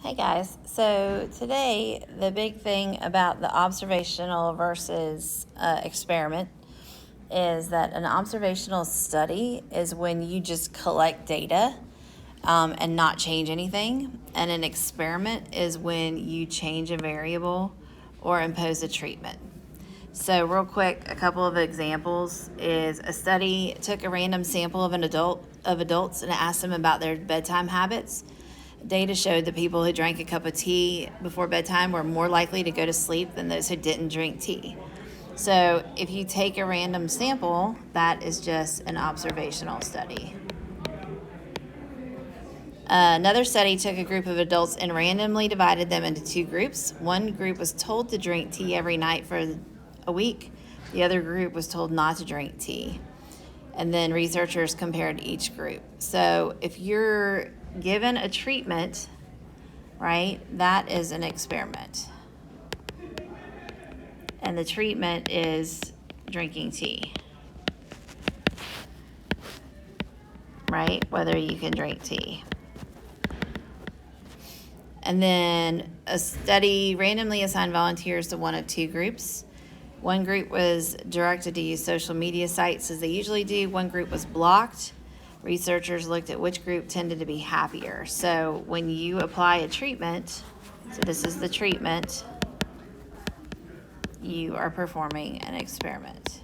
Hey guys, so today the big thing about the observational versus experiment is that an observational study is when you just collect data and not change anything, and an experiment is when you change a variable or impose a treatment. So real quick, a couple of examples is a study took a random sample of adults and asked them about their bedtime habits. Data showed that people who drank a cup of tea before bedtime were more likely to go to sleep than those who didn't drink tea. So if you take a random sample, that is just an observational study. Another study took a group of adults and randomly divided them into two groups. One group was told to drink tea every night for a week. The other group was told not to drink tea. And then researchers compared each group. So if you're given a treatment, right, that is an experiment. And the treatment is drinking tea, right? Whether you can drink tea. And then a study randomly assigned volunteers to one of two groups. One group was directed to use social media sites as they usually do. One group was blocked. Researchers looked at which group tended to be happier. So when you apply a treatment, so this is the treatment, you are performing an experiment.